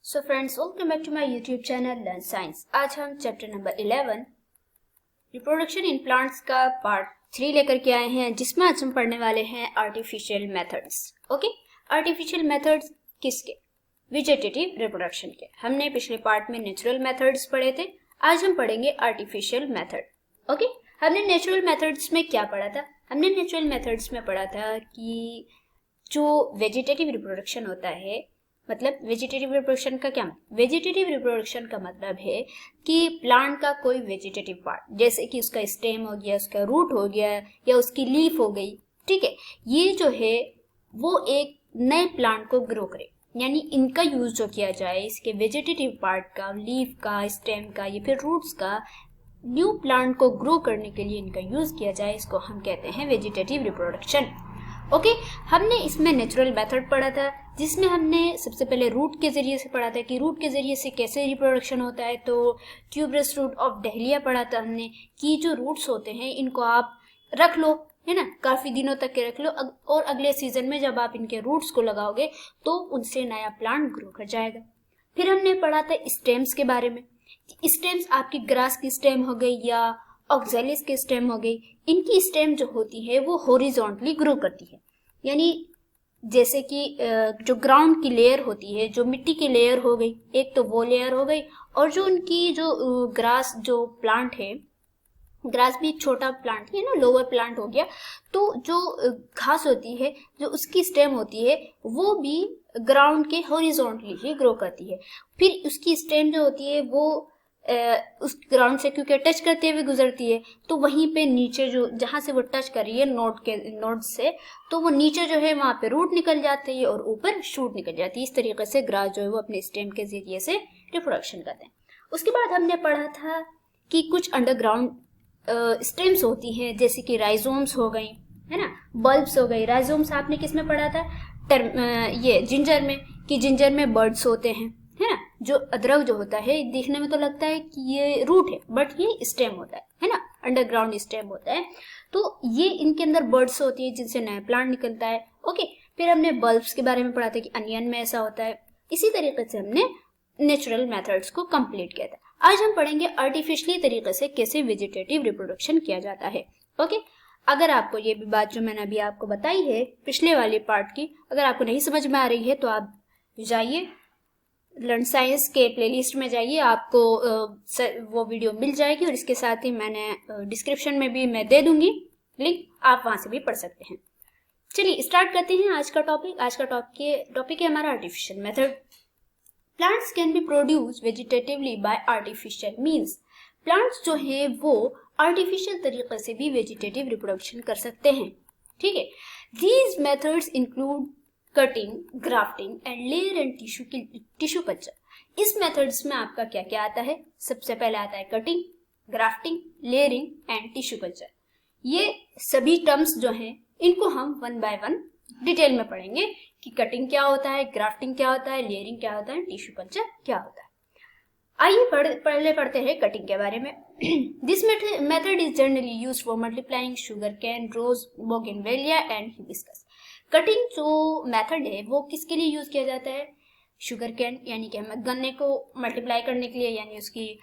So friends, welcome back to my YouTube channel learn science. आज हम chapter number 11 reproduction in plants का part 3 लेकर के आए हैं, जिसमें आज हम पढ़ने वाले हैं artificial methods. Okay, artificial methods किसके? वेजिटेटिव रिप्रोडक्शन के। हमने पिछले पार्ट में नेचुरल मेथड्स पढ़े थे, आज हम पढ़ेंगे आर्टिफिशियल मेथड। ओके, हमने नेचुरल मेथड्स में क्या पढ़ा था? हमने नेचुरल मेथड्स में पढ़ा था कि जो वेजिटेटिव रिप्रोडक्शन होता है, मतलब वेजिटेटिव रिप्रोडक्शन का क्या मतलब? वेजिटेटिव रिप्रोडक्शन का मतलब है कि प्लांट का कोई वेजिटेटिव पार्ट, जैसे कि उसका स्टेम हो गया, उसका रूट हो गया, या उसकी लीफ हो गई, ठीक है, ये जो है वो एक नए प्लांट को ग्रो करे, यानी इनका यूज जो किया जाए, इसके वेजिटेटिव पार्ट का, लीफ का, स्टेम का या फिर रूट्स का, न्यू प्लांट को ग्रो करने के लिए इनका यूज किया जाए, इसको हम कहते हैं वेजिटेटिव रिप्रोडक्शन। ओके, हमने इसमें नेचुरल मेथड पढ़ा था, जिसमें हमने सबसे पहले रूट के जरिए से पढ़ा था कि रूट के जरिए से कैसे रिप्रोडक्शन होता है। तो ट्यूबरस रूट ऑफ डहलिया पढ़ा था हमने कि जो रूट्स होते हैं इनको आप रख लो, है ना, काफी दिनों तक के रख लो, और अगले सीजन में जब आप इनके रूट्स को लगाओगे तो उनसे नया प्लांट ग्रो कर जाएगा। फिर हमने पढ़ा था स्टेम्स के बारे में। स्टेम्स आपकी ग्रास की स्टेम हो गई या ऑक्जेलिस की स्टेम हो गई, इनकी स्टेम जो होती है वो हॉरिजॉन्टली ग्रो करती है, यानी जैसे कि जो ग्राउंड की लेयर होती है, जो मिट्टी की लेयर हो गई, एक तो वो लेयर हो गई, और जो उनकी जो ग्रास जो प्लांट है, ग्रास भी एक छोटा प्लांट है ना, लोअर प्लांट हो गया, तो जो घास होती है, जो उसकी स्टेम होती है, वो भी ग्राउंड के हॉरिजॉन्टली ही ग्रो करती है। फिर उसकी स्टेम जो होती है वो उस ग्राउंड से क्योंकि टच करते हुए गुजरती है, तो वहीं पे नीचे जो जहां से वो टच कर रही है नोड से, तो वो नीचे जो है वहां पे रूट निकल जाती है और ऊपर शूट निकल जाती है। इस तरीके से ग्रास जो है वो अपने स्टेम के जरिए से रिप्रोडक्शन करते हैं। उसके बाद हमने पढ़ा था कि कुछ अंडरग्राउंड स्टेम्स होती हैं, जैसे कि राइजोम्स हो गई, है ना, बल्ब्स हो गई। राइजोम्स आपने किस में पढ़ा था? ये जिंजर में, कि जिंजर में बर्ड्स होते हैं, है ना। जो अदरक जो होता है देखने में तो लगता है कि ये रूट है, बट ये स्टेम होता है ना, अंडरग्राउंड स्टेम होता है। तो ये इनके अंदर बर्ड्स होती है जिनसे नया प्लांट निकलता है। ओके, फिर हमने बल्ब्स के बारे में पढ़ा था कि अनियन में ऐसा होता है। इसी तरीके से हमने नेचुरल मेथड्स को कंप्लीट किया था। आज हम पढ़ेंगे आर्टिफिशियली तरीके से कैसे वेजिटेटिव रिप्रोडक्शन किया जाता है। ओके, अगर आपको ये भी बात जो मैंने अभी आपको बताई है पिछले वाले पार्ट की, अगर आपको नहीं समझ में आ रही है तो आप जाइए लर्न साइंस के प्लेलिस्ट में जाइए, आपको वो वीडियो मिल जाएगी, और इसके साथ ही मैंने डिस्क्रिप्शन में भी मैं दे दूंगी लिंक, आप वहां से भी पढ़ सकते हैं। चलिए स्टार्ट करते हैं आज का टॉपिक। आज का टॉपिक है हमारा artificial method. Plants can be produce vegetatively bye artificial means. Plants जो है वो आर्टिफिशियल तरीके से भी वेजिटेटिव रिप्रोडक्शन कर सकते हैं, ठीक है। These methods include cutting, grafting and layer and tissue culture. इस मेथड्स में आपका क्या क्या आता है? सबसे पहले आता है cutting, grafting, layering and tissue culture. ये सभी टर्म्स जो हैं इनको हम वन बाय वन डिटेल में पढ़ेंगे कि कटिंग क्या होता है, ग्राफ्टिंग क्या होता है, लेयरिंग क्या होता है, टिश्यू कल्चर क्या होता है। आइए पहले पढ़ते हैं कटिंग के बारे में। This method is generally used for multiplying sugar cane, rose, bougainvillea and hibiscus. Cutting जो मेथड है वो किसके लिए यूज किया जाता है? शुगर कैन, यानी कि हमें गन्ने को मल्टीप्लाई करने के लिए, यानी उसकी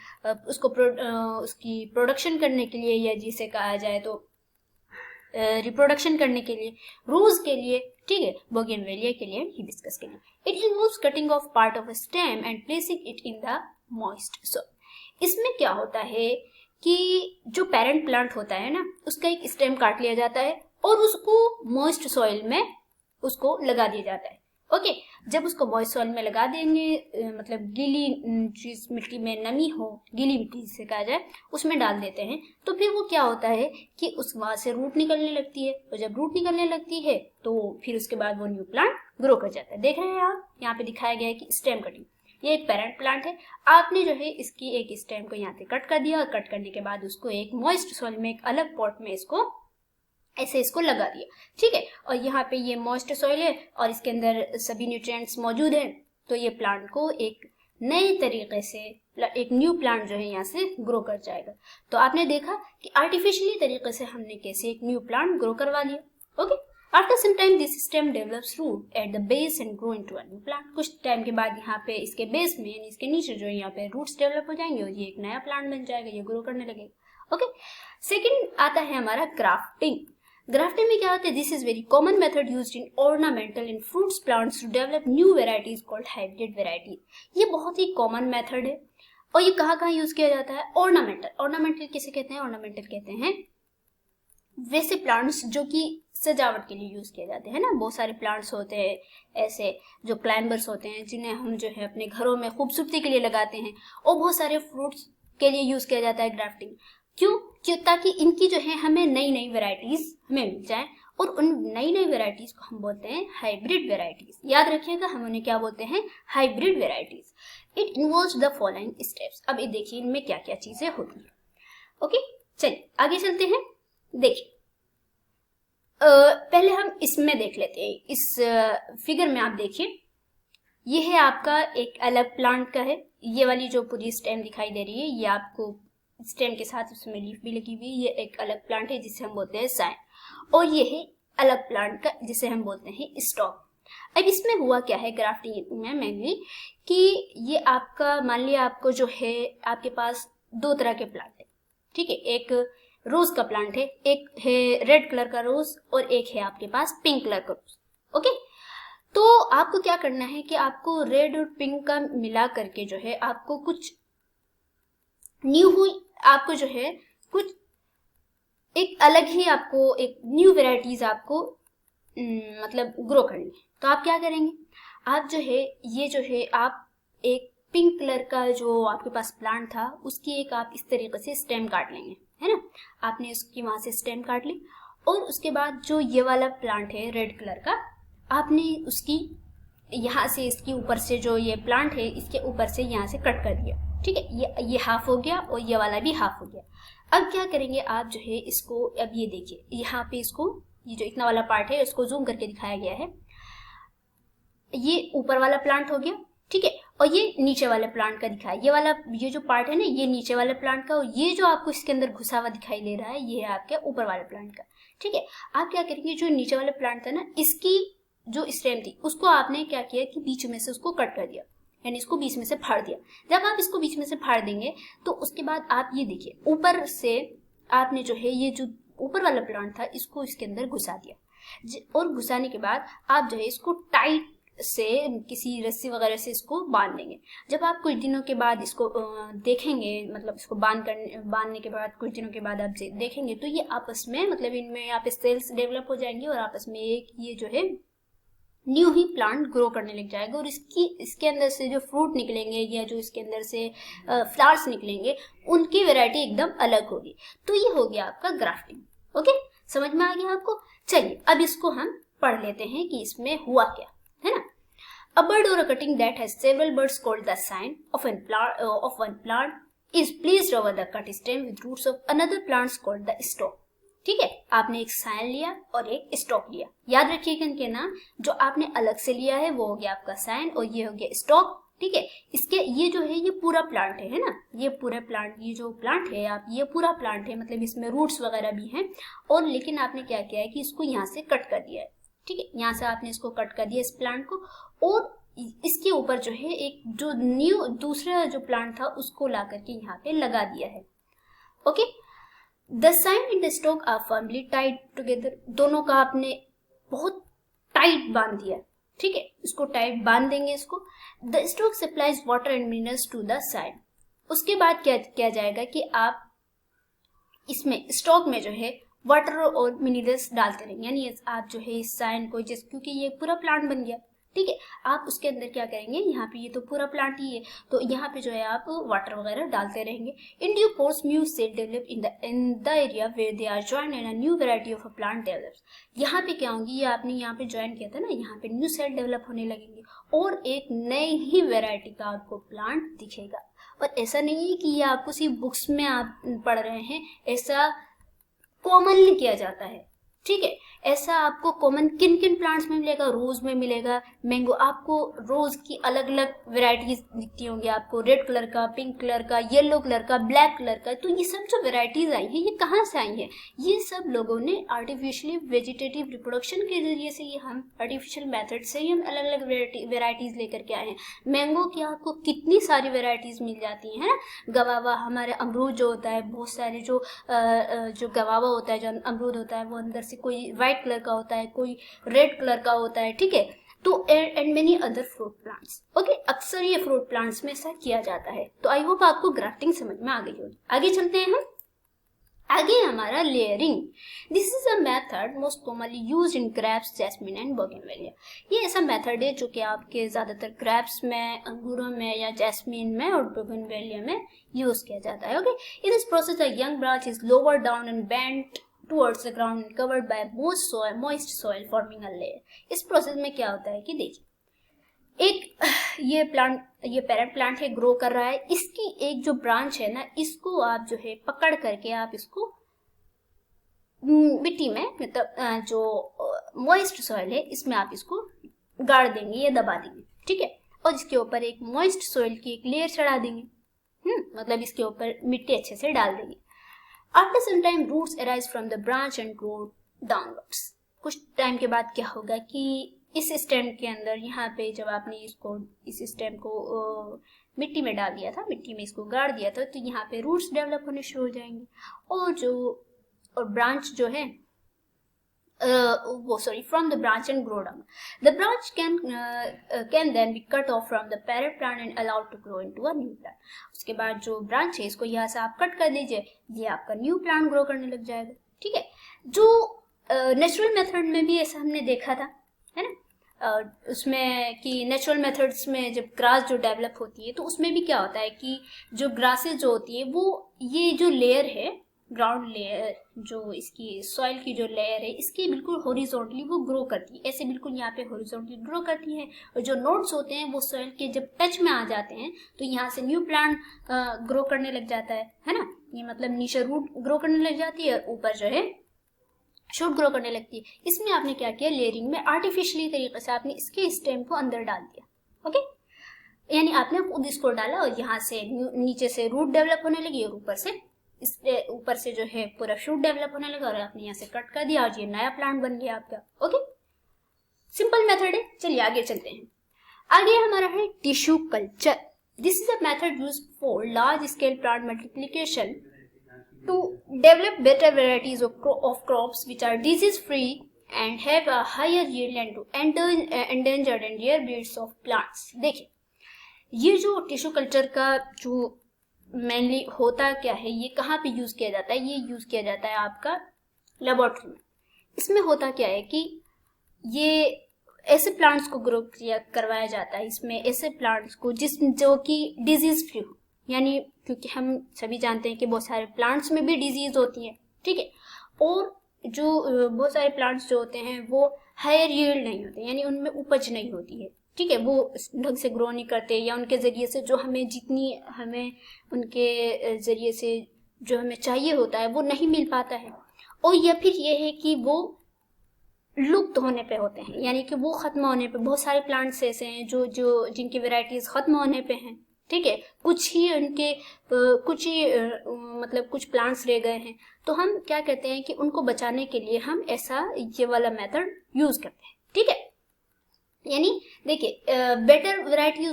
प्रोडक्शन करने के लिए, या जिसे कहा जाए तो रिप्रोडक्शन करने के लिए, रोज के लिए, ठीक है, बोगनवेलिया के लिए, हिबिस्कस के लिए। It involves cutting of part of a stem and placing it in the moist soil. इसमें क्या होता है कि जो पेरेंट प्लांट होता है ना, उसका एक स्टेम काट लिया जाता है और उसको मॉइस्ट सॉइल में उसको लगा दिया जाता है। ओके, जब उसको मॉइस्ट सॉइल में लगा देंगे, मतलब गीली जिस मिट्टी में नमी हो, गीली मिट्टी जिसे कहा जाए, उसमें डाल देते हैं, तो फिर वो क्या होता है कि उस वहां से रूट निकलने लगती है, और जब रूट निकलने लगती है तो फिर उसके बाद वो न्यू प्लांट ग्रो कर जाता है। देख रहे हैं आप, यहाँ पे दिखाया गया है कि स्टेम कटिंग, ये एक पेरेंट प्लांट है, आपने जो है इसकी एक स्टेम को यहाँ से कट कर दिया, और कट करने के बाद उसको एक मॉइस्ट सॉइल में, एक अलग पॉट में इसको लगा दिया, ठीक है। और यहाँ पे ये मॉइस्ट सॉइल है और इसके अंदर सभी न्यूट्रिएंट्स मौजूद हैं, तो ये प्लांट को एक नए तरीके से, एक न्यू प्लांट जो है यहाँ से ग्रो कर जाएगा। तो आपने देखा कि आर्टिफिशियली तरीके से हमने कैसे एक न्यू प्लांट ग्रो करवा लिया। Okay, after some time this stem develops root at the base and grow into a new plant. कुछ टाइम के बाद यहाँ पे इसके बेस में यानी इसके नीचे जो यहाँ पे रूट्स डेवलप हो जाएंगे और ये एक नया प्लांट बन जाएगा, ये ग्रो करने लगेगा। ओके, सेकंड आता है हमारा ग्राफ्टिंग। ग्राफ्टिंग में क्या होता है, this is very common method used in ornamental in fruits plants to develop new varieties called hybrid varieties. ये बहुत ही कॉमन मेथड है और ये कहाँ यूज किया जाता है, ऑर्नामेंटल। ऑर्नामेंटल किसे कहते हैं, ऑर्नामेंटल कहते हैं वैसे प्लांट्स जो कि सजावट के लिए यूज किए जाते हैं ना। बहुत सारे प्लांट्स होते हैं ऐसे जो क्लाइंबर्स होते हैं जिन्हें हम जो है अपने घरों में खूबसूरती के लिए लगाते हैं, और बहुत सारे फ्रूट्स के लिए यूज किया जाता है ग्राफ्टिंग। क्यों ताकि इनकी जो है हमें नई नई वेराइटीज हमें मिल जाए, और उन नई नई वेराइटीज को हम बोलते हैं हाइब्रिड वेराइटीज। याद रखिएगा हम उन्हें क्या बोलते हैं, hybrid varieties. It involves the following steps. अब ये देखिए इनमें क्या क्या चीजें होती है। ओके, चलिए आगे चलते हैं। देखिए पहले हम इसमें देख लेते हैं। इस फिगर में आप देखिए, ये है आपका एक अलग प्लांट का है। ये वाली जो पूरी स्टेम दिखाई दे रही है ये आपको स्टेम के साथ उसमें लीफ भी लगी हुई है। ये एक अलग प्लांट है जिसे हम बोलते हैं साइन, और ये है अलग प्लांट का जिसे हम बोलते हैं स्टॉक। अब इसमें हुआ क्या है ग्राफ्टिंग में मेनली कि ये आपका मान लिया आपको जो है आपके पास दो तरह के प्लांट है, ठीक है। एक रोज का प्लांट है, एक है रेड कलर का रोज और एक है आपके पास पिंक कलर का रोज। ओके, तो आपको क्या करना है कि आपको रेड और पिंक का मिला करके जो है आपको कुछ आपको जो है कुछ एक अलग ही आपको एक न्यू वेराइटीज आपको मतलब ग्रो करनी है। तो आप क्या करेंगे, आप जो है ये जो है आप एक पिंक कलर का जो आपके पास प्लांट था उसकी एक आप इस तरीके से स्टेम काट लेंगे, है ना। आपने उसकी वहां से स्टेम काट ली, और उसके बाद जो ये वाला प्लांट है रेड कलर का, आपने उसकी यहाँ से इसके ऊपर से जो ये प्लांट है इसके ऊपर से यहाँ से कट कर दिया, ठीक है। ये हाफ हो गया और ये वाला भी हाफ हो गया। अब क्या करेंगे आप जो है इसको, अब ये देखिए यहाँ पे इसको ये जो इतना वाला पार्ट है इसको जूम करके दिखाया गया है। ये ऊपर वाला प्लांट हो गया, ठीक है, और ये नीचे वाले प्लांट का दिखाया। ये वाला ये जो पार्ट है ना ये नीचे वाले प्लांट का, और ये जो आपको इसके अंदर घुसा हुआ दिखाई दे रहा है ये है आपके ऊपर वाले प्लांट का, ठीक है। आप क्या करेंगे, जो नीचे वाले प्लांट था ना इसकी जो स्टेम थी उसको आपने क्या किया कि बीच में से उसको कट कर दिया, यानी इसको बीच में से फाड़ दिया। जब आप इसको बीच में से फाड़ देंगे तो उसके बाद आप ये देखिए ऊपर से आपने जो है ये जो ऊपर वाला प्लांट था इसको इसके अंदर घुसा दिया, और घुसाने के बाद आप जो है इसको टाइट से किसी रस्सी वगैरह से इसको बांध देंगे। जब आप कुछ दिनों के बाद इसको देखेंगे, मतलब इसको बांधने के बाद कुछ दिनों के बाद आप देखेंगे तो ये आपस में मतलब इनमें यहाँ पे सेल्स डेवलप हो जाएंगे और आपस में एक ये जो है न्यू ही प्लांट ग्रो करने लग जाएगा, और इसके अंदर से जो फ्रूट निकलेंगे या जो इसके अंदर से फ्लावर्स निकलेंगे उनकी वैरायटी एकदम अलग होगी। तो ये हो गया आपका ग्राफ्टिंग। ओके, समझ में आ गया आपको। चलिए अब इसको हम पढ़ लेते हैं कि इसमें हुआ क्या है ना। A bud or a cutting that has several buds called the sign of one plant is placed over the cut stem with roots of another plant called the stalk। ठीक है, आपने एक साइन लिया और एक स्टॉक लिया। याद रखिएगा इनके नाम, जो आपने अलग से लिया है वो हो गया आपका साइन और ये हो गया स्टॉक। ठीक है, इसके ये जो है ये पूरा प्लांट है ना, ये पूरा प्लांट, ये जो प्लांट है आप ये पूरा प्लांट है, मतलब इसमें रूट्स वगैरह भी हैं, और लेकिन आपने क्या किया है कि इसको यहाँ से कट कर दिया है। ठीक है, यहाँ से आपने इसको कट कर दिया इस प्लांट को, और इसके ऊपर जो है एक जो न्यू दूसरा जो प्लांट था उसको ला करके यहाँ पे लगा दिया है। Okay, the scion and the stock are firmly tied together, दोनों का आपने बहुत टाइट बांध दिया। ठीक है, इसको टाइट बांध देंगे इसको। The stock supplies water and minerals to the scion. उसके बाद क्या किया जाएगा कि आप इसमें स्टॉक में जो है वाटर और मिनरल्स डालते रहेंगे, यानी आप जो है इस साइन को जैसे, क्योंकि ये पूरा प्लांट बन गया, ठीक है, आप उसके अंदर क्या करेंगे, यहाँ पे ये तो पूरा प्लांट ही है तो यहाँ पे जो है आप वाटर वगैरह डालते रहेंगे। In due course new cell develop in the area where they are join and a new variety of a plant develops. यहाँ पे क्या होंगी, ये आपने यहाँ पे ज्वाइन किया था ना, यहाँ पे न्यू सेल डेवलप होने लगेंगे और एक नई ही वेराइटी का आपको प्लांट दिखेगा। और ऐसा नहीं है कि ये आपको सिर्फ बुक्स में आप पढ़ रहे हैं, ऐसा कॉमनली किया जाता है। ठीक है। ऐसा आपको कॉमन किन किन प्लांट्स में मिलेगा? रोज में मिलेगा, मैंगो। आपको रोज की अलग अलग वेराइटीज दिखती होंगी, आपको रेड कलर का, पिंक कलर का, येलो कलर का, ब्लैक कलर का। तो ये सब जो वेराइटीज आई हैं ये कहाँ से आई हैं? ये सब लोगों ने आर्टिफिशियली वेजिटेटिव रिप्रोडक्शन के जरिए से, ये हम आर्टिफिशियल मेथड से ही हम अलग अलग वेराइटीज लेकर के आए हैं। मैंगो की आपको कितनी सारी वेराइटीज मिल जाती हैं, गवावा, हमारे अमरूद जो होता है, बहुत सारे जो गवावा होता है, जो अमरूद होता है, वो अंदर से कोई व्हाइट कलर का होता है, कोई रेड कलर का होता है, ठीक है। तो and many other fruit plants. Okay, अक्सर ये फ्रूट प्लांट्स में ऐसा किया जाता है। तो आई होप आपको ग्राफ्टिंग समझ में आ गई होगी। आगे चलते हैं हम। आगे हमारा layering. This is a method most commonly used in grapes, jasmine and bougainvillea. ये ऐसा मेथड है जो कि आपके ज्यादातर ग्रेप्स में, अंगूरों में या जैस्मिन में और बोगनवेलिया में यूज किया जाता है। Okay, in this process the young branch is lower down and bent towards the ground and covered by moist soil forming a layer. इस प्रोसेस में क्या होता है कि देखिए, एक ये पेरेंट प्लांट है, ग्रो कर रहा है, इसकी एक जो ब्रांच है ना, इसको आप जो है पकड़ करके आप इसको मिट्टी में, मतलब जो मॉइस्ट सॉइल है इसमें आप इसको गाड़ देंगे या दबा देंगे, ठीक है। और इसके ऊपर एक मॉइस्ट सॉइल की एक लेयर चढ़ा देंगे, मतलब इसके ऊपर मिट्टी अच्छे से डाल देंगे। After some time, roots arise from the branch and grow downwards. कुछ टाइम के बाद क्या होगा कि इस स्टेम के अंदर, यहाँ पे जब आपने इस स्टेम को मिट्टी में डाल दिया था, मिट्टी में इसको गाड़ दिया था, तो यहाँ पे रूट्स डेवलप होने शुरू हो जाएंगे। और ब्रांच जो है from the branch and grow down. The branch can then be cut off from the parent plant and allowed to grow into a new plant. उसके बाद जो ब्रांच है इसको यहाँ से आप कट कर दीजिए, ये आपका न्यू प्लांट ग्रो करने लग जाएगा, ठीक है। जो नेचुरल मेथड में भी ऐसा हमने देखा था, है ना, उसमें कि नेचुरल मेथड्स में जब ग्रास जो डेवलप होती है तो उसमें भी क्या होता है कि जो ग्रासेस जो होती है वो, ये जो लेयर है, ग्राउंड लेयर, जो इसकी सॉइल की जो लेयर है, इसकी बिल्कुल हॉरिजॉन्टली वो ग्रो करती है, ऐसे बिल्कुल यहाँ पे हॉरिजॉन्टली ग्रो करती है। और जो नोड्स होते हैं वो सॉइल के जब टच में आ जाते हैं तो यहाँ से न्यू प्लांट ग्रो करने लग जाता है ना। ये मतलब नीचे रूट ग्रो करने लग जाती है और ऊपर जो है शूट ग्रो करने लगती है। इसमें आपने क्या किया, लेयरिंग में आर्टिफिशियली तरीके से आपने इसके स्टेम को अंदर डाल दिया। ओके, यानी आपने खुद इसको डाला और यहाँ से नीचे से रूट डेवलप होने लगी और ऊपर से जो है पूरा शूट डेवलप होने लगा और आपने यहाँ से कट कर दिया और ये नया प्लांट बन गया आपका। ओके, सिंपल मेथड है। चलिए आगे चलते हैं। आगे हमारा है tissue culture. This is a method used for large scale plant multiplication to develop better varieties of crops which are disease free and have a higher yield and to endangered and rare breeds of plants. देखिए, ये जो tissue culture का जो mainly होता क्या है, ये कहाँ पे यूज किया जाता है? ये यूज किया जाता है आपका लेबोरेटरी में। इसमें होता क्या है कि ये ऐसे प्लांट्स को ग्रो करवाया जाता है, इसमें ऐसे प्लांट्स को जो कि डिजीज फ्री हो, यानी क्योंकि हम सभी जानते हैं कि बहुत सारे प्लांट्स में भी डिजीज होती है, ठीक है। और जो बहुत सारे प्लांट्स जो होते हैं वो हायर यील्ड नहीं होते, यानी उनमें उपज नहीं होती है, ठीक है, वो ढंग से ग्रो नहीं करते, या उनके ज़रिए से जो हमें उनके ज़रिए से जो हमें चाहिए होता है वो नहीं मिल पाता है। और या फिर ये है कि वो लुप्त होने पे होते हैं, यानी कि वो ख़त्म होने पे, बहुत सारे प्लांट्स ऐसे हैं जो जिनकी वेराइटीज़ ख़त्म होने पे हैं, ठीक है। कुछ ही मतलब कुछ प्लांट्स रह गए हैं, तो हम क्या कहते हैं कि उनको बचाने के लिए हम ऐसा ये वाला मेथड यूज करते हैं, ठीक है। यानी देखिए, बेटर वैरायटी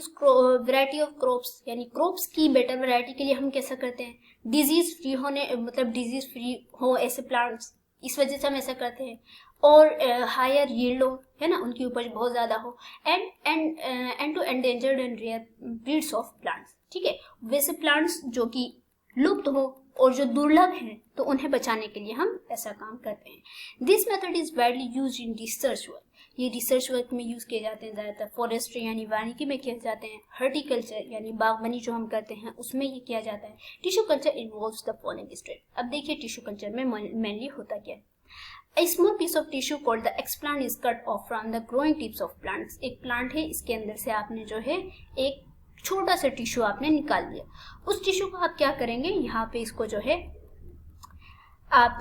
ऑफ क्रॉप्स, यानी क्रॉप्स की बेटर वैरायटी के लिए हम कैसा करते हैं, डिजीज फ्री होने, मतलब डिजीज फ्री हो ऐसे प्लांट्स, इस वजह से हम ऐसा करते हैं। और हायर यील्ड हो, है ना, उनकी उपज बहुत ज़्यादा हो, and to endangered and rare breeds of plants, ठीक है। वैसे प्लांट्स जो कि लुप्त हो और जो दुर्लभ हैं तो उन्हें बचाने के लिए हम ऐसा काम करते हैं। This method is widely use in research work. ये रिसर्च वर्क में यूज किए जाते हैं ज़्यादातर। फॉरेस्ट्री यानी वानिकी में किए जाते हैं। हॉर्टिकल्चर यानी बागवानी जो हम करते हैं उसमें ये किया जाता है। Tissue culture involves the following step. अब देखिए टिश्यू कल्चर में मेनली होता क्या है। A small piece of tissue called the explant is cut off from the growing tips of plants. एक प्लांट है, इसके अंदर से आपने जो है एक छोटा सा टिश्यू आपने निकाल लिया। उस टिश्यू को आप क्या करेंगे, यहाँ पे इसको जो है आप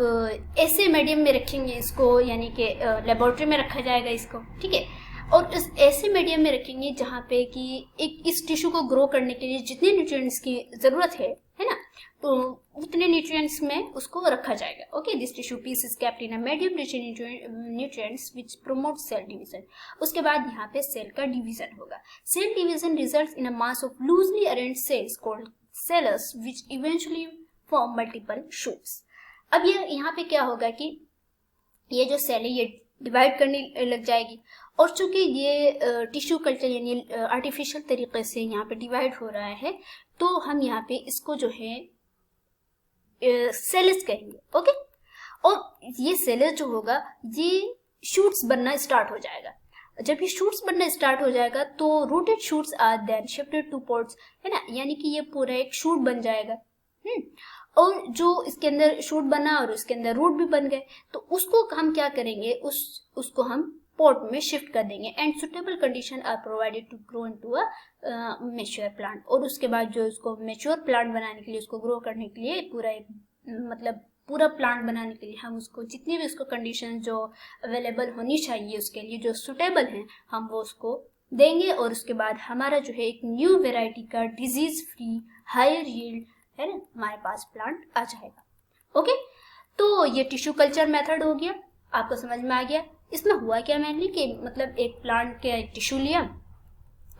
ऐसे मीडियम में रखेंगे इसको, यानी कि लेबोरेटरी में रखा जाएगा इसको, ठीक है। और इस ऐसे मीडियम में रखेंगे जहाँ पे कि एक इस टिश्यू को ग्रो करने के लिए जितने न्यूट्रिएंट्स की ज़रूरत है ना, तो उतने न्यूट्रिएंट्स में उसको रखा जाएगा। Okay, this tissue piece is kept in a medium rich in nutrients which promote cell division. उसके बाद यहाँ पे सेल का डिवीजन होगा। Cell division results in a mass of loosely arranged cells called callus which eventually form multiple shoots. अब ये यहाँ पे क्या होगा कि ये जो सेल है ये डिवाइड करने लग जाएगी, और चूंकि ये टिश्यू कल्चर यानी आर्टिफिशियल तरीके से यहाँ पे डिवाइड हो रहा है, तो हम यहाँ पे इसको जो है सेल्स कहेंगे। ओके, और ये सेल्स जो होगा ये शूट्स बनना स्टार्ट हो जाएगा। जब ये शूट्स बनना स्टार्ट हो जाएगा तो rooted shoots are then shifted to pots, है ना, यानी कि ये पूरा एक शूट बन जाएगा। और जो इसके अंदर शूट बना और उसके अंदर रूट भी बन गए, तो उसको हम क्या करेंगे, उसको हम पॉट में शिफ्ट कर देंगे। And suitable condition are provided to grow into a mature plant. और उसके बाद जो उसको मैच्योर प्लांट बनाने के लिए, उसको ग्रो करने के लिए पूरा एक मतलब पूरा प्लांट बनाने के लिए हम उसको जितनी भी उसको कंडीशन जो अवेलेबल होनी चाहिए उसके लिए जो सुटेबल हैं, हम वो उसको देंगे। और उसके बाद हमारा जो है एक न्यू वेराइटी का डिजीज फ्री हायर यील्ड है ना हमारे पास प्लांट आ जाएगा। ओके, तो ये टिश्यू कल्चर मेथड हो गया, आपको समझ में आ गया। इसमें हुआ क्या मेनली कि मतलब एक प्लांट के एक टिश्यू लिया,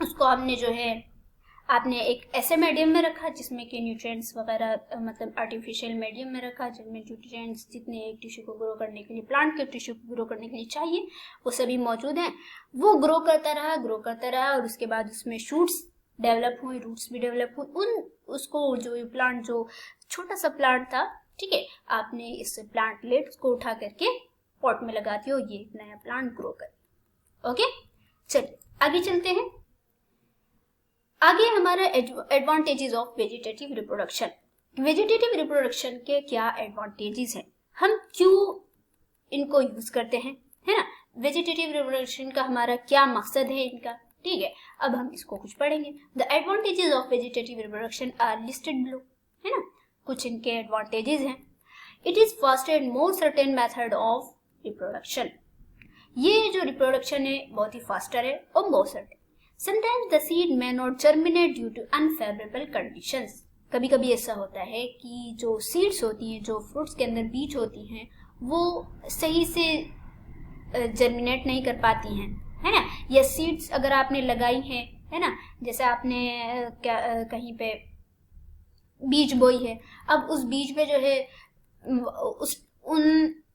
उसको आपने जो है आपने एक ऐसे मीडियम में रखा जिसमें कि न्यूट्रिएंट्स वगैरह मतलब आर्टिफिशियल मीडियम में रखा जिनमें न्यूट्रिएंट्स जितने एक टिश्यू को ग्रो करने के लिए, प्लांट के टिश्यू को ग्रो करने के लिए चाहिए वो सभी मौजूद हैं। वो ग्रो करता रहा और उसके बाद उसमें शूट्स डेवलप हुए, रूट्स भी डेवलप हुए। उसको जो प्लांट जो छोटा सा प्लांट था, ठीक है, आपने इस प्लांट लेट्स को उठा करके पॉट में लगा दिया, ये नया प्लांट ग्रो कर। ओके, चलिए आगे चलते हैं। आगे हमारा advantages of vegetative reproduction. Vegetative reproduction के क्या एडवांटेजेस हैं, हम क्यों इनको यूज करते हैं, है ना, वेजिटेटिव रिप्रोडक्शन का हमारा क्या मकसद है इनका, ठीक है। अब हम इसको कुछ पढ़ेंगे। The advantages of vegetative reproduction are listed below, है ना, कुछ इनके एडवांटेजेस हैं। It is faster and more certain method of reproduction. ये जो रिप्रोडक्शन है बहुत ही फास्टर है और more certain. Sometimes the seed may not germinate due to unfavorable conditions. कभी कभी ऐसा होता है कि जो सीड्स होती हैं, जो फ्रूट्स के अंदर बीज होती हैं, वो सही से जर्मिनेट नहीं कर पाती हैं, है ना। या सीड्स अगर आपने लगाई हैं, है ना, जैसे आपने कहीं पे बीज बोई है, अब उस बीज में जो है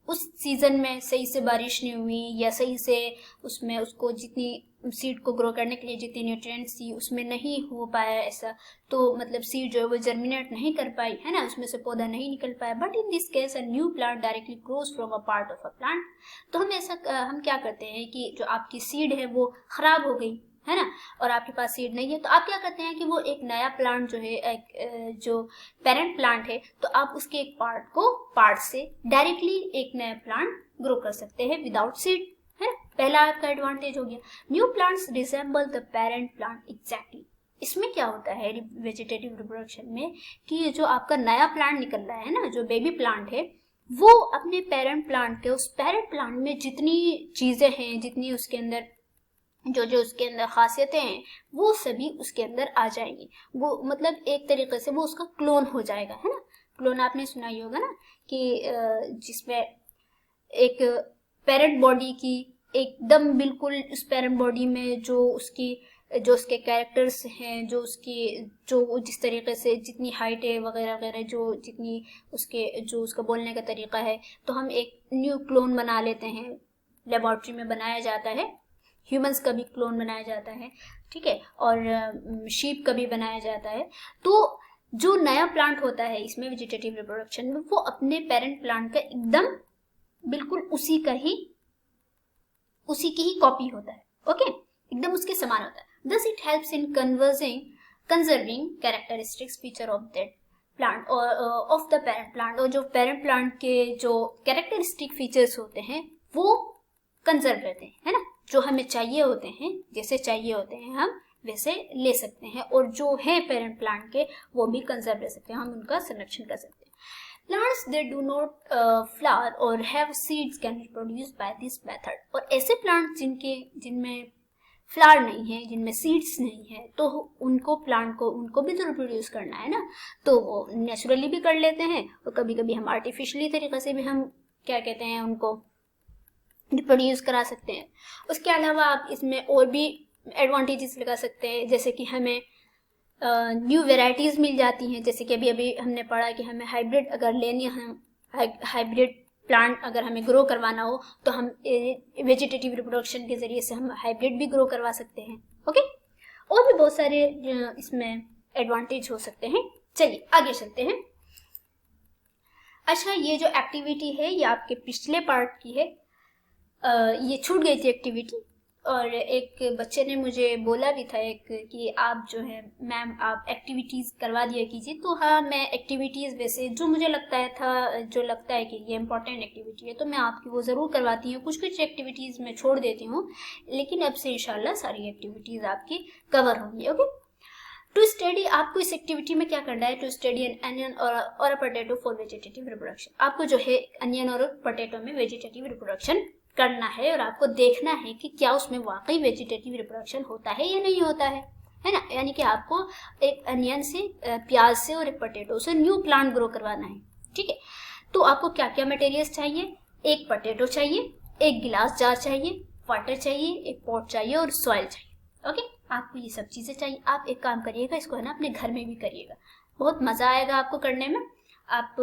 उस सीजन में सही से बारिश नहीं हुई, या सही से उसमें उसको जितनी सीड को ग्रो करने के लिए जितनी न्यूट्रिएंट्स थी उसमें नहीं हो पाया ऐसा, तो मतलब सीड जो है वो जर्मिनेट नहीं कर पाई, है ना, उसमें से पौधा नहीं निकल पाया। But in this case a new plant directly grows from a part of a plant. तो हम क्या करते हैं कि जो आपकी सीड है वो खराब हो गई, है ना, और आपके पास सीड नहीं है, तो आप क्या करते हैं कि वो एक नया प्लांट जो है, एक जो पेरेंट प्लांट है, तो आप उसके एक पार्ट से डायरेक्टली एक नया प्लांट ग्रो कर सकते हैं विदाउट सीड, है। पहला आपका एडवांटेज हो गया। New plants resemble the parent plant exactly. इसमें क्या होता है वेजिटेटिव रिप्रोडक्शन में कि जो आपका नया प्लांट निकल रहा है ना, जो बेबी प्लांट है, वो अपने पेरेंट प्लांट के उस पेरेंट प्लांट में जितनी चीजें हैं, जितनी उसके अंदर जो उसके अंदर खासियतें हैं, वो सभी उसके अंदर आ जाएंगी। वो मतलब एक तरीके से वो उसका क्लोन हो जाएगा, है ना। क्लोन आपने सुना ही होगा ना, कि जिसमें एक पेरेंट बॉडी की एकदम बिल्कुल उस पेरेंट बॉडी में जो उसके कैरेक्टर्स हैं, जो जिस तरीके से जितनी हाइट है वगैरह वगैरह, जो उसका बोलने का तरीका है, तो हम एक न्यू क्लोन बना लेते हैं। लेबोरेटरी में बनाया जाता है, ह्यूमंस का भी क्लोन बनाया जाता है, ठीक है, और शीप का भी बनाया जाता है। तो जो नया प्लांट होता है इसमें वेजिटेटिव रिप्रोडक्शन में, वो अपने पेरेंट प्लांट का एकदम बिल्कुल उसी की ही कॉपी होता है। ओके, एकदम उसके समान होता है। Thus it helps in conserving characteristics feature of that plant or of the parent plant, और जो पेरेंट प्लांट के जो कैरेक्टरिस्टिक फीचर्स होते हैं वो कंजर्व रहते हैं, है ना, जो हमें चाहिए होते हैं, जैसे चाहिए होते हैं हम वैसे ले सकते हैं, और जो है पेरेंट प्लांट के वो भी कंजर्व रह सकते हैं, हम उनका संरक्षण कर सकते हैं। Plants that do not flower or have seeds can be produced by this method. और ऐसे प्लांट्स जिनमें फ्लावर नहीं है, जिनमें सीड्स नहीं है, तो उनको भी तो रिप्रोड्यूस करना है ना, तो वो नेचुरली भी कर लेते हैं और कभी कभी हम आर्टिफिशियली तरीके से भी हम क्या कहते हैं उनको रिप्रोड्यूस करा सकते हैं। उसके अलावा आप इसमें और भी एडवांटेजेस लगा सकते हैं, जैसे कि हमें न्यू वेराइटीज़ मिल जाती हैं। जैसे कि अभी हमने पढ़ा कि हमें हाइब्रिड अगर लेनी है, हाइब्रिड प्लांट अगर हमें ग्रो करवाना हो तो हम वेजिटेटिव रिप्रोडक्शन के ज़रिए से हम हाइब्रिड भी ग्रो करवा सकते हैं। ओके, और भी बहुत सारे इसमें एडवांटेज हो सकते हैं। चलिए आगे चलते हैं। अच्छा, ये जो एक्टिविटी है ये आपके पिछले पार्ट की है, ये छूट गई थी एक्टिविटी, और एक बच्चे ने मुझे बोला भी था कि आप जो है मैम आप एक्टिविटीज़ करवा दिया कीजिए। तो हाँ, मैं एक्टिविटीज़ वैसे जो मुझे लगता है कि ये इम्पोर्टेंट एक्टिविटी है तो मैं आपकी वो ज़रूर करवाती हूँ। कुछ एक्टिविटीज़ मैं छोड़ देती हूँ, लेकिन अब से इंशाल्लाह सारी एक्टिविटीज़ आपकी कवर होंगी। ओके, टू स्टडी, आपको इस एक्टिविटी में क्या करना है, टू स्टडी एन अनियन और अ पोटैटो फॉर वेजिटेटिव रिप्रोडक्शन। आपको जो है अनियन और पोटैटो में वेजिटेटिव रिप्रोडक्शन करना है और आपको देखना है कि क्या उसमें वाकई वेजिटेटिव रिप्रोडक्शन होता है या नहीं होता है ना। यानी कि आपको एक अनियन से, प्याज से और एक पोटैटो से न्यू प्लांट ग्रो करवाना है। ठीक है, तो आपको क्या क्या मटेरियल्स चाहिए, एक पोटैटो चाहिए, एक गिलास जार चाहिए, वाटर चाहिए, एक पॉट चाहिए और सॉइल चाहिए। ओके, आपको ये सब चीज़ें चाहिए। आप एक काम करिएगा, इसको है ना अपने घर में भी करिएगा, बहुत मज़ा आएगा आपको करने में। आप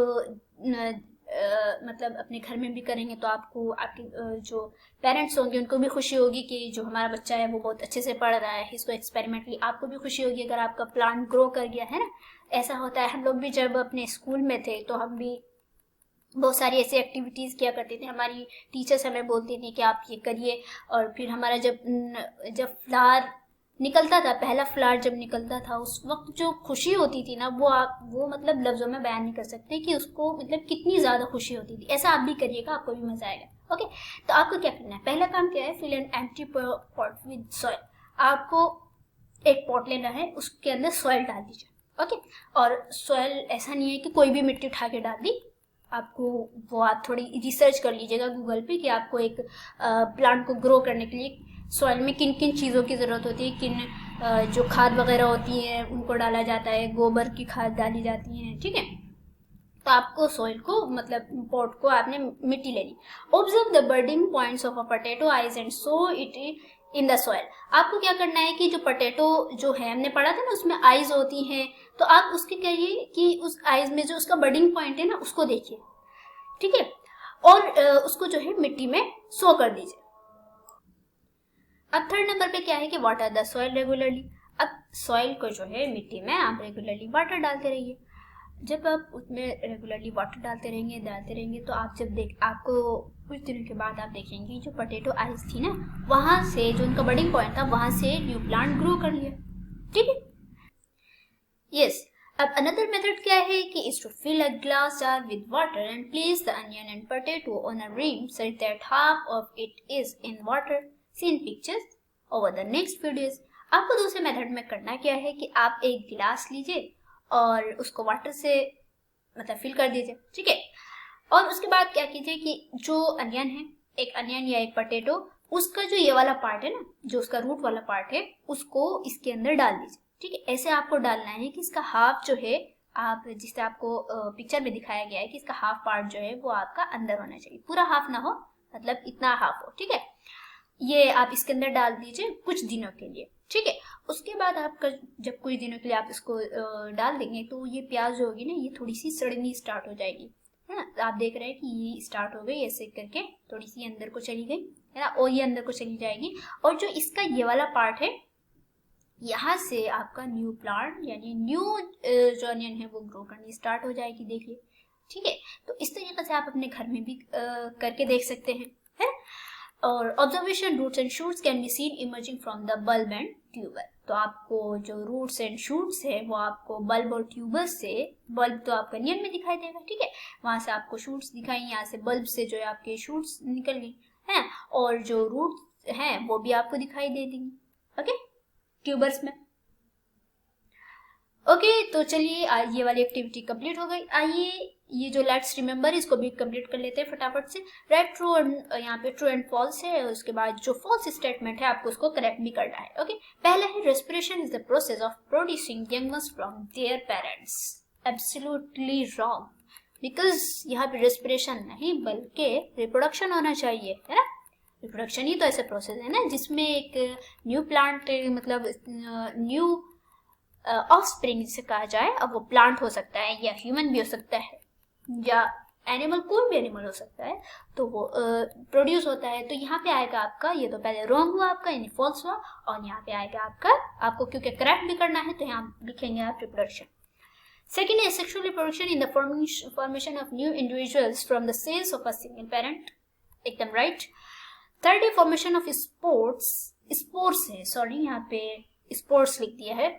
मतलब अपने घर में भी करेंगे तो आपको आपके जो पेरेंट्स होंगे उनको भी खुशी होगी कि जो हमारा बच्चा है वो बहुत अच्छे से पढ़ रहा है, इसको एक्सपेरिमेंटली। आपको भी खुशी होगी अगर आपका प्लांट ग्रो कर गया है ना। ऐसा होता है, हम लोग भी जब अपने स्कूल में थे तो हम भी बहुत सारी ऐसी एक्टिविटीज़ किया करते थे। हमारी टीचर्स हमें बोलती थी कि आप ये करिए, और फिर हमारा जब फ्लावर निकलता था, पहला फ्लावर जब निकलता था, उस वक्त जो खुशी होती थी ना, वो मतलब लफ्ज़ों में बयान नहीं कर सकते कि उसको मतलब कितनी ज़्यादा खुशी होती थी। ऐसा आप भी करिएगा, आपको भी मज़ा आएगा। ओके, तो आपको क्या करना है, पहला काम क्या है, fill an empty pot with soil. आपको एक पॉट लेना है, उसके अंदर सॉइल डाल दीजिए। ओके, और सॉइल ऐसा नहीं है कि कोई भी मिट्टी उठा के डाल दी, आपको वो आप थोड़ी रिसर्च कर लीजिएगा गूगल पे कि आपको एक प्लांट को ग्रो करने के लिए सॉइल में किन किन चीज़ों की ज़रूरत होती है, किन जो खाद वगैरह होती है उनको डाला जाता है, गोबर की खाद डाली जाती है। ठीक है, तो आपको सॉइल को मतलब पॉट को आपने मिट्टी ले ली। Observe the budding points of a potato eyes and sow it in the soil. आपको क्या करना है कि जो पोटैटो जो है हमने पढ़ा था ना, उसमें आइज होती हैं, तो आप उसके कहिए कि उस आइज में जो उसका बर्डिंग पॉइंट है ना उसको देखिए। ठीक है, और उसको जो है मिट्टी में सो कर दीजिए। अब थर्ड नंबर पे क्या है कि वाटर द सॉइल रेगुलरली। अब सॉइल को जो है मिट्टी में आप रेगुलरली वाटर डालते रहिए। जब आप उसमें रेगुलरली वाटर डालते रहेंगे तो आपको कुछ दिनों के बाद आप देखेंगे जो पोटैटो आइज थी ना, वहां से जो उनका बर्डिंग पॉइंट था वहां से न्यू प्लांट ग्रो कर लिया। ठीक है, यस। अब अनदर मेथड क्या है कि is to fill a glass jar with water and place the onion and potato on a rim such that half of it is in water. See in pictures over the next videos. आपको दूसरे method में करना क्या है कि आप एक गिलास लीजिए और उसको वाटर से मतलब फिल कर दीजिए। ठीक है, और उसके बाद क्या कीजिए कि जो अनियन है, एक अनियन या एक पोटैटो, उसका जो ये वाला पार्ट है ना, जो उसका रूट वाला पार्ट है, उसको इसके अंदर डाल दीजिए। ठीक है, ऐसे आपको डालना है कि इसका हाफ जो है, आप जिससे आपको पिक्चर में दिखाया गया है कि इसका हाफ पार्ट जो है वो आपका अंदर होना चाहिए, पूरा हाफ ना हो, मतलब इतना हाफ हो। ठीक है, ये आप इसके अंदर डाल दीजिए कुछ दिनों के लिए। ठीक है, उसके बाद आपका जब कुछ दिनों के लिए आप इसको डाल देंगे तो ये प्याज जो होगी ना, ये थोड़ी सी सड़नी स्टार्ट हो जाएगी, है ना। आप देख रहे हैं कि ये स्टार्ट हो गई, ऐसे करके थोड़ी सी अंदर को चली गई, है ना, और ये अंदर को चली जाएगी। और जो इसका ये वाला पार्ट है, यहाँ से आपका न्यू प्लांट यानी न्यू जो अनियन है वो ग्रो करनी स्टार्ट हो जाएगी, देखिए। ठीक है, तो इस तरीके से आप अपने घर में भी करके देख सकते हैं, है। और observation, roots and shoots can be seen emerging from the bulb and tuber. तो आपको जो रूट्स एंड शूट्स है वो आपको बल्ब और ट्यूबर से, बल्ब तो आपका अनियन में दिखाई देगा, ठीक है, वहां से आपको शूट्स दिखाई, यहाँ से बल्ब से जो है आपके शूट्स निकल गई है, और जो रूट्स हैं वो भी आपको दिखाई दे देंगी, ओके, ट्यूबर्स में। ओके, तो चलिए ये वाली एक्टिविटी कंप्लीट हो गई। आइए ये जो लेट्स रिमेंबर इसको भी कंप्लीट कर लेते हैं फटाफट से। राइट ट्रू, यहाँ पे ट्रू एंड फॉल्स है, उसके बाद जो फॉल्स स्टेटमेंट है आपको उसको करेक्ट भी करना है। ओके, पहला है respiration is the process of producing young ones from their parents. Absolutely wrong, because यहाँ पे रेस्पिरेशन नहीं बल्कि रिप्रोडक्शन होना चाहिए, है ना। रिप्रोडक्शन ही तो ऐसा प्रोसेस है ना जिसमें एक न्यू प्लांट, मतलब न्यू ऑफस्प्रिंग जिसे कहा जाए, अब वो प्लांट हो सकता है या ह्यूमन भी हो सकता है या एनिमल, कोई भी एनिमल हो सकता है, तो वो प्रोड्यूस होता है। तो यहाँ पे आएगा आपका, ये तो पहले रॉन्ग हुआ आपका, यानी फॉल्स हुआ, और यहाँ पे आएगा आपका, आपको क्योंकि करेक्ट भी करना है तो यहाँ लिखेंगे आप रिप्रोडक्शन। सेकेंड है sexual reproduction in the formation of new individuals from the cells of a single parent, एकदम राइट। थर्ड है फॉर्मेशन ऑफ स्पोर्स है, सॉरी यहाँ पे स्पोर्स लिख दिया है।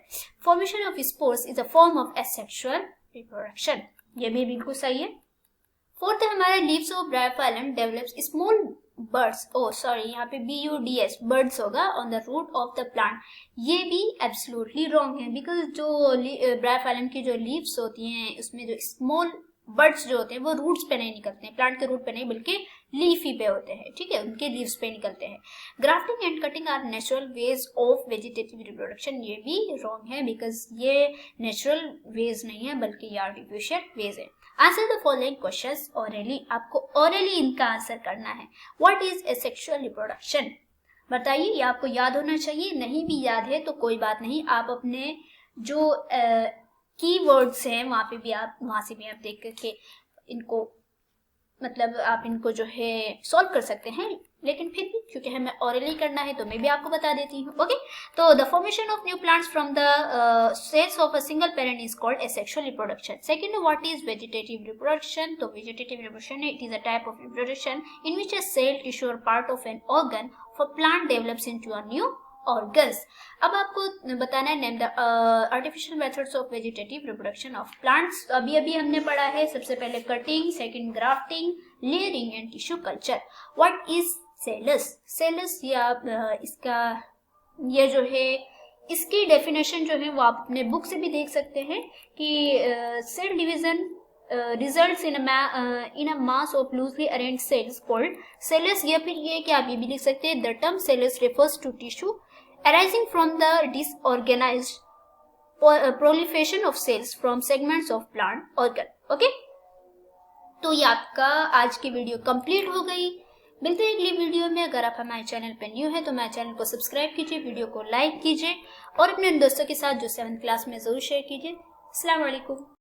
Formation of spores is a form of asexual reproduction, ये भी बिल्कुल सही है। फोर्थ है हमारा leaves of bryophyllum develops small birds, oh sorry यहाँ पे BUDS बर्ड्स होगा, on the root of the plant, ये भी एब्सोल्युटली रॉन्ग है, बिकॉज जो ब्रायोफाइलम की जो लीव्स होती हैं उसमें जो स्मॉल बर्ड्स जो होते हैं वो रूट्स पे नहीं निकलते हैं, प्लांट के रूट पे नहीं बल्कि लीफी पे होते हैं, ठीक है, उनके लीव्स पे निकलते हैं। Grafting and cutting are natural ways of vegetative reproduction, ये भी रॉन्ग है, बिकॉज ये नेचुरल वेज नहीं है बल्कि ये आर्टिफिशियल वेज है। Answer the following questions hourly, आपको ऑरली इनका आंसर करना है। व्हाट इज एसेक्सुअल रिप्रोडक्शन, बताइए, ये आपको याद होना चाहिए, नहीं भी याद है तो कोई बात नहीं, आप अपने जो कीवर्ड्स हैं वहां से भी आप देख करके इनको, मतलब आप इनको जो है सॉल्व कर सकते हैं, लेकिन फिर भी क्योंकि हमें ऑरली करना है तो मैं भी आपको बता देती हूँ। ओके, तो the formation of new plants from the cells of a single parent is called asexual reproduction. Second, what is vegetative reproduction, तो vegetative reproduction it is a type of reproduction in which a cell tissue और part of an organ for plant develops into a new organs. अब आपको बताना है name the artificial methods of vegetative reproduction of plants. अभी अभी हमने पढ़ा है, सबसे पहले cutting, second grafting, layering and tissue culture. What is cells, cells या इसका ये जो है इसकी डेफिनेशन जो है वो आप अपने बुक से भी देख सकते हैं कि cell division results in a mass of loosely arranged cells called cellus, या फिर ये कि आप ये भी लिख सकते हैं the term cellus refers to tissue arising from the disorganized proliferation of cells from segments of plant organ। Okay, तो ये आपका आज की वीडियो कंप्लीट हो गई। मिलते हैं अगली वीडियो में। अगर आप हमारे चैनल पर न्यू है तो हमारे चैनल को सब्सक्राइब कीजिए, वीडियो को लाइक कीजिए और अपने दोस्तों के साथ जो 7th क्लास में जरूर शेयर कीजिए। अस्सलाम वालेकुम।